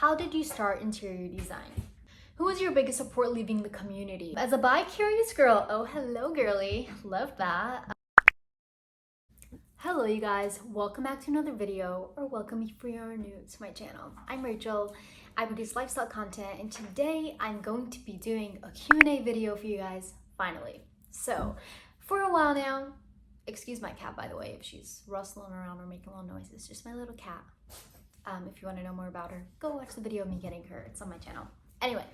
how did you start interior design? Who was your biggest support leaving the community? As a bi-curious girl, oh hello girly, love that. Hello you guys, welcome back to another video, or welcome if you are new to my channel. I'm Rachel, I produce lifestyle content, and today I'm going to be doing a Q&A video for you guys, finally. So, for a while now, excuse my cat by the way if she's rustling around or making little noises, just my little cat. If you want to know more about her, go watch the video of me getting her, it's on my channel. Anyway,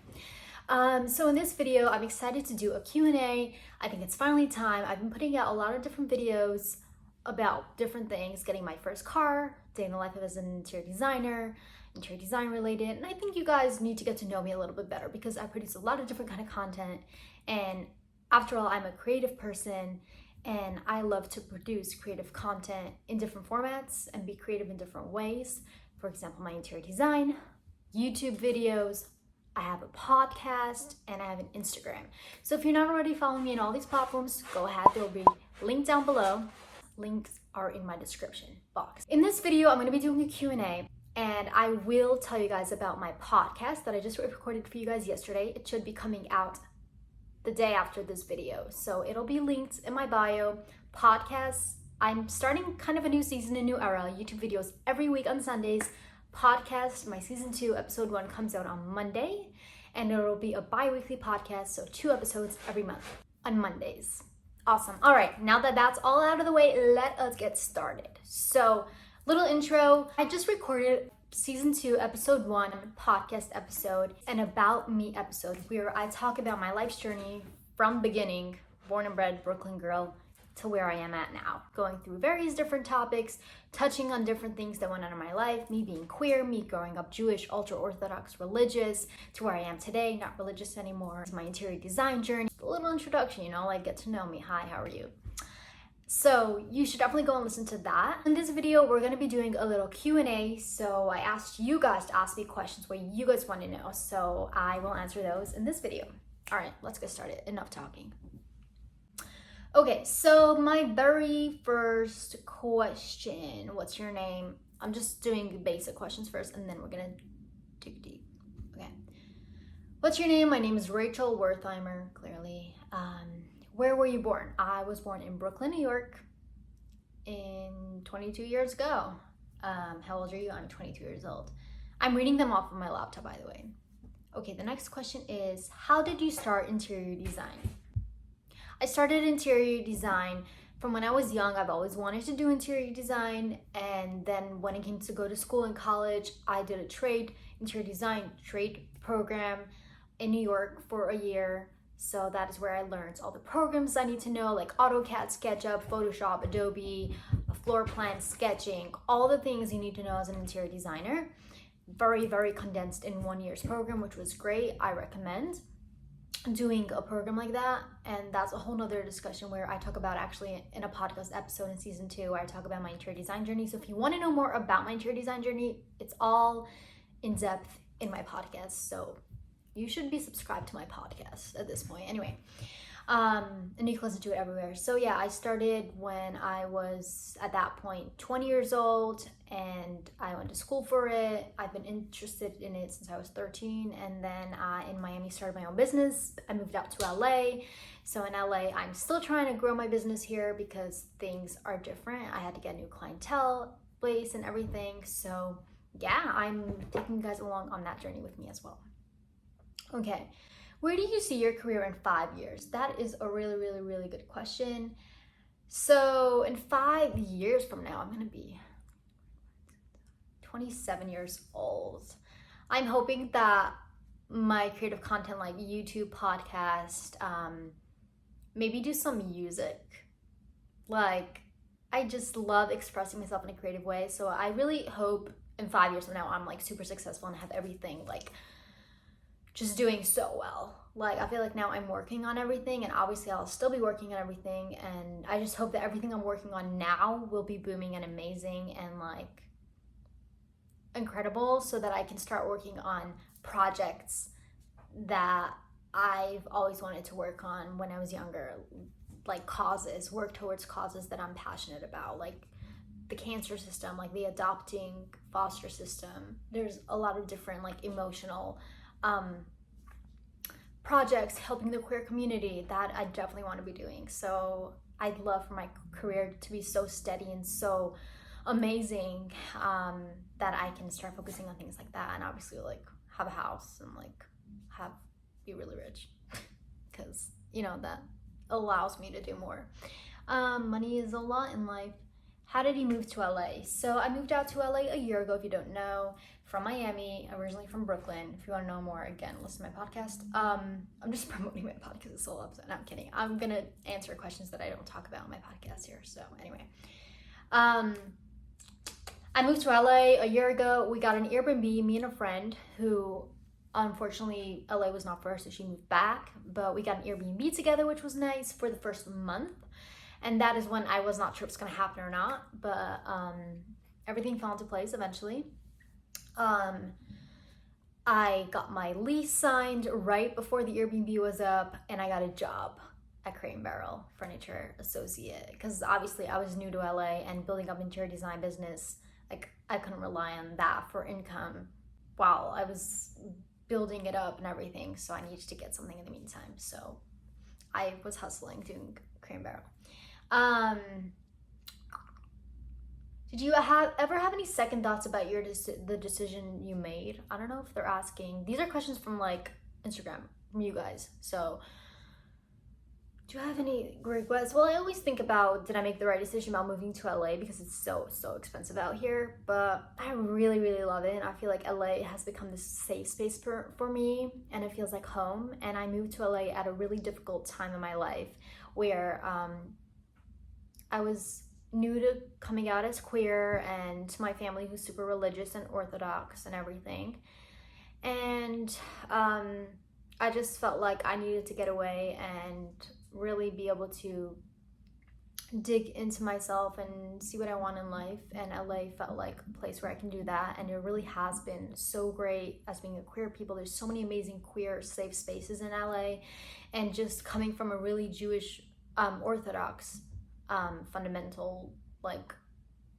so in this video, I'm excited to do a Q&A. I think it's finally time. I've been putting out a lot of different videos about different things, getting my first car, day in the life as an interior designer, interior design related, and I think you guys need to get to know me a little bit better because I produce a lot of different kind of content, and after all, I'm a creative person and I love to produce creative content in different formats and be creative in different ways. For example, my interior design, YouTube videos, I have a podcast, and I have an Instagram. So if you're not already following me on all these platforms, go ahead, there'll be linked down below. Links are in my description box. In this video, I'm gonna be doing a Q&A, and I will tell you guys about my podcast that I just recorded for you guys yesterday. It should be coming out the day after this video. So it'll be linked in my bio. Podcasts, I'm starting kind of a new season, a new era, YouTube videos every week on Sundays. Podcast, my season 2, episode 1 comes out on Monday, and there will be a bi-weekly podcast, so 2 episodes every month on Mondays. Awesome. All right, now that that's all out of the way, let us get started. So, little intro. I just recorded season 2, episode 1, podcast episode, an about me episode where I talk about my life's journey from beginning, born and bred Brooklyn girl, to where I am at now, going through various different topics, touching on different things that went on in my life, me being queer, me growing up Jewish, ultra-Orthodox, religious, to where I am today, not religious anymore, my interior design journey, a little introduction, you know, like get to know me, hi, how are you? So you should definitely go and listen to that. In this video, we're gonna be doing a little Q&A, so I asked you guys to ask me questions what you guys want to know, so I will answer those in this video. All right, let's get started, enough talking. Okay, so my very first question, what's your name? I'm just doing basic questions first and then we're gonna dig deep. Okay. What's your name? My name is Rachel Wertheimer, clearly. Where were you born? I was born in Brooklyn, New York in 22 years ago. How old are you? I'm 22 years old. I'm reading them off of my laptop, by the way. Okay, the next question is, how did you start interior design? I started interior design from when I was young. I've always wanted to do interior design, and then when it came to go to school in college, I did a interior design trade program in New York for a year. So that is where I learned all the programs I need to know, like AutoCAD, SketchUp, Photoshop, Adobe, floor plan, sketching, all the things you need to know as an interior designer. Very, very condensed in 1 year's program, which was great. I recommend doing a program like that, and that's a whole nother discussion where I talk about actually in a podcast episode in season 2 where I talk about my interior design journey. So if you want to know more about my interior design journey, it's all in depth in my podcast, so you should be subscribed to my podcast at this point anyway, and you can listen to it everywhere. So yeah, I started when I was at that point 20 years old, and I went to school for it. I've been interested in it since I was 13, and then in Miami started my own business. I moved out to LA. So in LA, I'm still trying to grow my business here because things are different. I had to get a new clientele base and everything. So yeah, I'm taking you guys along on that journey with me as well. Okay, where do you see your career in 5 years? That is a really, really, really good question. So in 5 years from now, I'm gonna be 27 years old. I'm hoping that my creative content like YouTube, podcast, maybe do some music. Like, I just love expressing myself in a creative way. So I really hope in 5 years from now, I'm like super successful and have everything like just doing so well. Like, I feel like now I'm working on everything, and obviously I'll still be working on everything, and I just hope that everything I'm working on now will be booming and amazing and like incredible, so that I can start working on projects that I've always wanted to work on when I was younger, like causes, work towards causes that I'm passionate about, like the cancer system, like the adopting foster system. There's a lot of different like emotional projects helping the queer community that I definitely want to be doing. So I'd love for my career to be so steady and so amazing that I can start focusing on things like that, and obviously like have a house and like be really rich, because you know that allows me to do more. Money is a lot in life. How did you move to LA? So I moved out to LA a year ago, if you don't know, from Miami, originally from Brooklyn. If you want to know more, again, listen to my podcast. I'm just promoting my podcast, it's all upset. No, I'm kidding. I'm gonna answer questions that I don't talk about on my podcast here. So anyway, I moved to LA a year ago. We got an Airbnb, me and a friend who, unfortunately, LA was not for her, so she moved back. But we got an Airbnb together, which was nice for the first month. And that is when I was not sure if it's gonna happen or not, but everything fell into place eventually. I got my lease signed right before the Airbnb was up, and I got a job at Crate and Barrel Furniture Associate, because obviously I was new to LA and building up interior design business. Like I couldn't rely on that for income while I was building it up and everything. So I needed to get something in the meantime. So I was hustling doing Crate and Barrel. Did you ever have any second thoughts about the decision you made? I don't know if they're asking. These are questions from like Instagram from you guys. So do you have any regrets? Well, I always think about, did I make the right decision about moving to LA, because it's so expensive out here, but I really love it, and I feel like LA has become this safe space for me, and it feels like home. And I moved to LA at a really difficult time in my life where I was new to coming out as queer, and to my family who's super religious and Orthodox and everything. And I just felt like I needed to get away and really be able to dig into myself and see what I want in life. And LA felt like a place where I can do that. And it really has been so great as being a queer people. There's so many amazing queer safe spaces in LA. And just coming from a really Jewish, Orthodox, fundamental like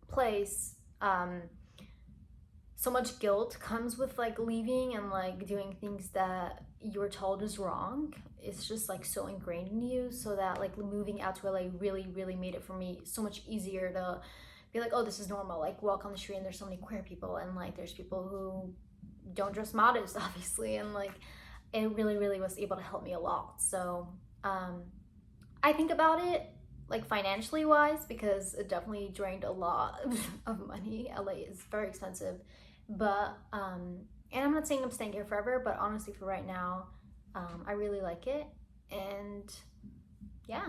place, so much guilt comes with like leaving and like doing things that you're told is wrong. It's just like so ingrained in you, so that like moving out to LA really made it for me so much easier to be like, oh, this is normal. Like walk on the street and there's so many queer people, and like there's people who don't dress modest, obviously, and like it really was able to help me a lot. So I think about it like financially wise, because it definitely drained a lot of money. LA is very expensive, but and I'm not saying I'm staying here forever, but honestly for right now, I really like it. And yeah,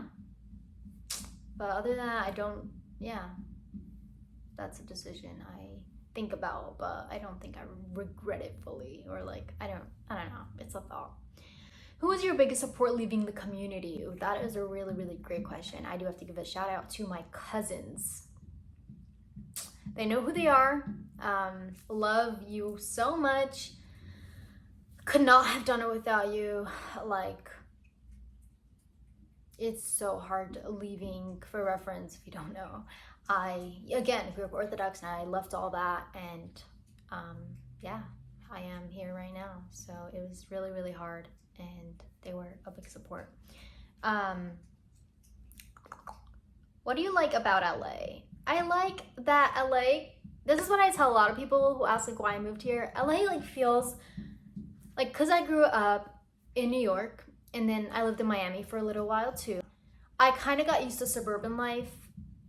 but other than that, that's a decision I think about, but I don't think I regret it fully, or like I don't know, it's a thought. Who was your biggest support leaving the community? Ooh, that is a really great question. I do have to give a shout out to my cousins. They know who they are. Love you so much. Could not have done it without you. Like, it's so hard leaving. For reference, if you don't know, I again grew up Orthodox and I left all that, and yeah, I am here right now. So it was really hard, and they were a big support. What do you like about LA? I like that LA, this is what I tell a lot of people who ask like why I moved here. LA like feels like, because I grew up in New York and then I lived in Miami for a little while too. I kind of got used to suburban life,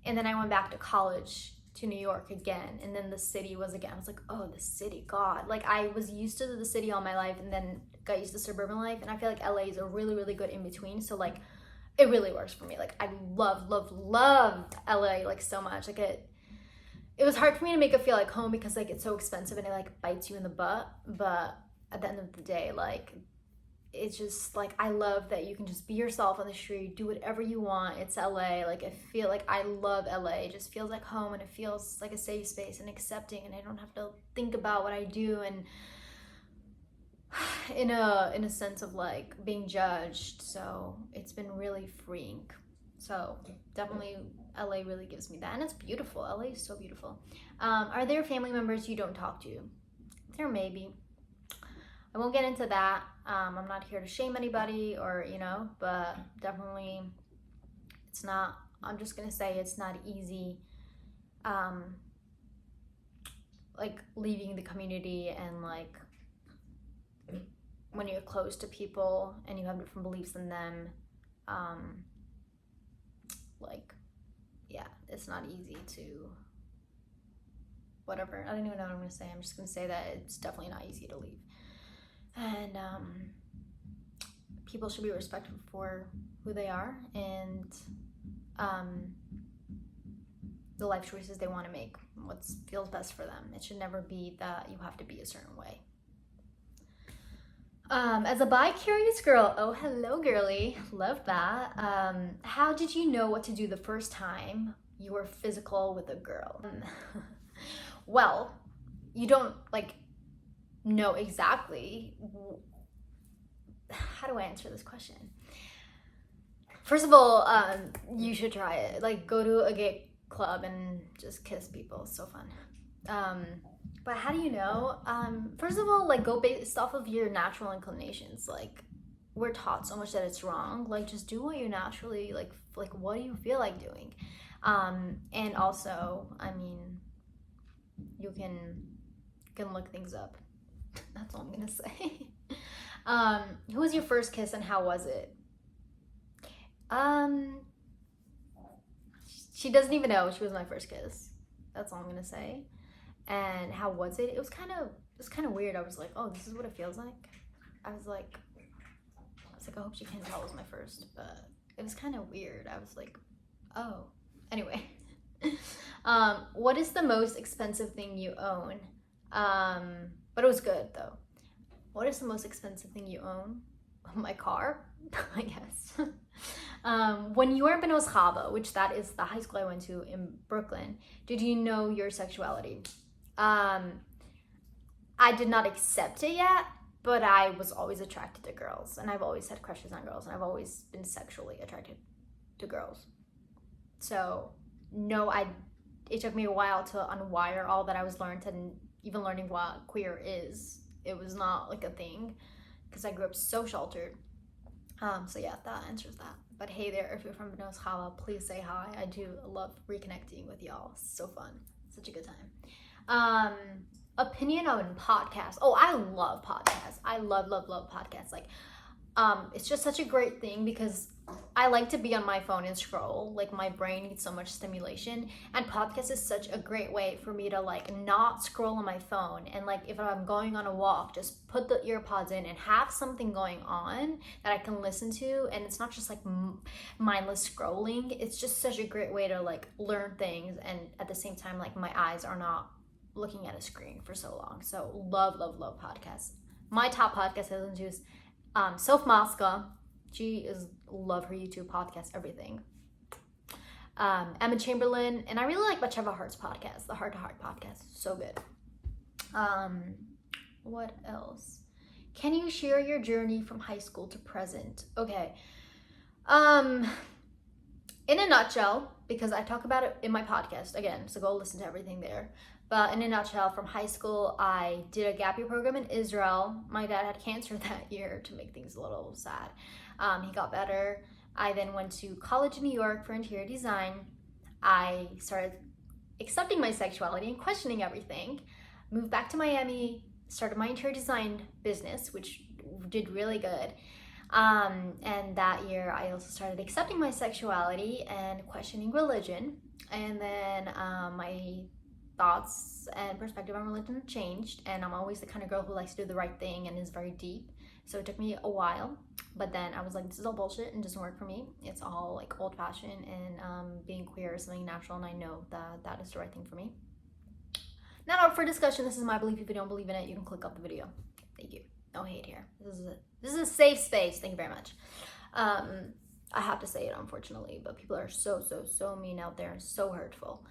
and then I went back to college to New York again, and then the city was again, I was like, oh, the city, God. Like I was used to the city all my life and then got used to suburban life, and I feel like LA is a really good in between. So like it really works for me. Like I love LA like so much. Like it was hard for me to make it feel like home, because like it's so expensive and it like bites you in the butt, but at the end of the day, like it's just like I love that you can just be yourself on the street, do whatever you want. It's LA. Like I feel like I love LA. It just feels like home, and it feels like a safe space and accepting, and I don't have to think about what I do and in a sense of like being judged. So it's been really freeing. So definitely LA really gives me that. And it's beautiful. LA is so beautiful. Are there family members you don't talk to? There may be. I won't get into that. I'm not here to shame anybody or, but definitely it's not, I'm just going to say it's not easy, like leaving the community and like when you're close to people and you have different beliefs than them, like, yeah, it's not easy to, whatever. I don't even know what I'm going to say. I'm just going to say that it's definitely not easy to leave. And people should be respected for who they are and the life choices they want to make, what feels best for them. It should never be that you have to be a certain way. As a bi-curious girl, oh, hello, girly. Love that. How did you know what to do the first time you were physical with a girl? Well, you don't, like, know exactly. How do I answer this question? First of all, you should try it. Like, go to a gay club and just kiss people. It's so fun. But how do you know? First of all, like, go based off of your natural inclinations. Like, we're taught so much that it's wrong. Like, just do what you naturally, like what do you feel like doing? And also, I mean, you can look things up. That's all I'm gonna say. Who was your first kiss and how was it? She doesn't even know she was my first kiss. That's all I'm gonna say. And how was it? It was kind of weird. I was like, oh, this is what it feels like. I was like, I hope she can't tell it was my first, but it was kind of weird. I was like, oh. Anyway, what is the most expensive thing you own? But it was good though. What is the most expensive thing you own? My car, I guess. When you were in Benoist Chava, which that is the high school I went to in Brooklyn, did you know your sexuality? I did not accept it yet, but I was always attracted to girls, and I've always had crushes on girls, and I've always been sexually attracted to girls. So no, it took me a while to unwire all that I was learned, and even learning what queer is. It was not like a thing because I grew up so sheltered. So yeah, that answers that. But hey there, if you're from Benoist Chava, please say hi. I do love reconnecting with y'all. It's so fun. Such a good time. Opinion on podcasts. Oh, I love podcasts. I love podcasts. Like, it's just such a great thing because I like to be on my phone and scroll. Like, my brain needs so much stimulation, and podcast is such a great way for me to like not scroll on my phone, and like if I'm going on a walk, just put the ear pods in and have something going on that I can listen to, and it's not just like mindless scrolling. It's just such a great way to like learn things, and at the same time, like, my eyes are not looking at a screen for so long. So love podcasts. My top podcast I listen to is Soph Maska. She is, love her YouTube podcast, everything. Emma Chamberlain, and I really like Batsheva Hart's podcast, the Heart to Heart podcast. So good. What else? Can you share your journey from high school to present? Okay. In a nutshell, because I talk about it in my podcast again, so go listen to everything there. But in a nutshell, from high school, I did a gap year program in Israel. My dad had cancer that year, to make things a little sad. He got better. I then went to college in New York for interior design. I started accepting my sexuality and questioning everything. Moved back to Miami, started my interior design business, which did really good. And that year, I also started accepting my sexuality and questioning religion. And then my thoughts and perspective on religion changed, and I'm always the kind of girl who likes to do the right thing and is very deep. So it took me a while, but then I was like, this is all bullshit and doesn't work for me. It's all like old-fashioned, and being queer is something natural, and I know that that is the right thing for me. Not up for discussion. This is my belief. If you don't believe in it, you can click off the video. Thank you. No hate here. This is a safe space. Thank you very much. I have to say it, unfortunately, but people are so mean out there and so hurtful.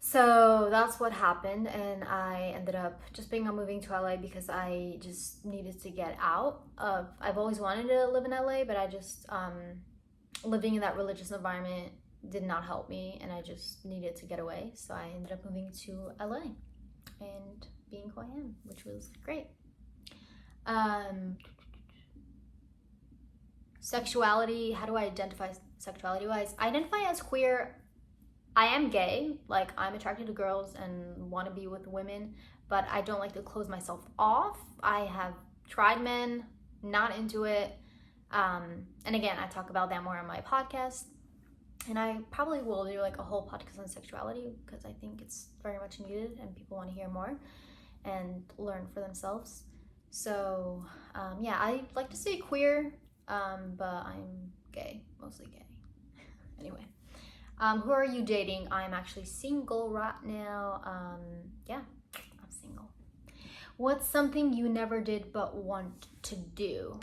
So that's what happened, and I ended up just being on moving to LA because I just needed to get out of, I've always wanted to live in LA, but I just living in that religious environment did not help me, and I just needed to get away. So I ended up moving to LA and being who I am, which was great. Sexuality, how do I identify sexuality wise? I identify as queer. I am gay, like I'm attracted to girls and want to be with women, but I don't like to close myself off. I have tried men, not into it. And again, I talk about that more on my podcast. And I probably will do like a whole podcast on sexuality because I think it's very much needed and people want to hear more and learn for themselves. So yeah, I like to say queer, but I'm gay, mostly gay. Anyway, who are you dating? I'm actually single right now. Yeah, I'm single. What's something you never did but want to do?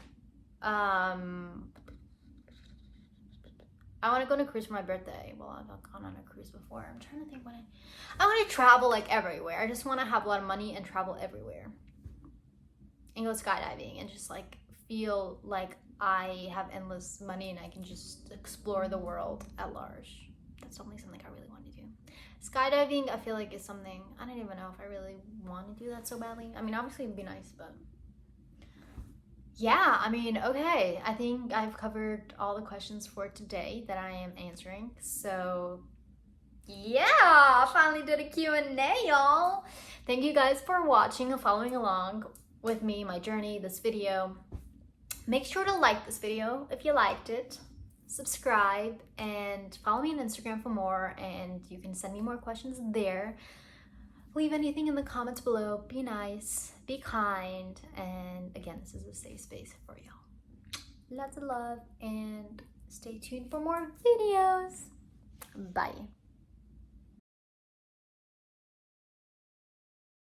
I want to go on a cruise for my birthday. Well, I've gone on a cruise before. I'm trying to think when I want to travel like everywhere. I just want to have a lot of money and travel everywhere. And go skydiving and just like feel like I have endless money and I can just explore the world at large. That's only something I really want to do. Skydiving, I feel like is something, I don't even know if I really want to do that so badly. I mean, obviously it'd be nice, but yeah, I mean, okay. I think I've covered all the questions for today that I am answering. So yeah, I finally did a Q&A, y'all. Thank you guys for watching and following along with me, my journey, this video. Make sure to like this video if you liked it. Subscribe and follow me on Instagram for more, and you can send me more questions there. Leave anything in the comments below. Be nice, be kind, and again, this is a safe space for y'all. Lots of love, and stay tuned for more videos. Bye.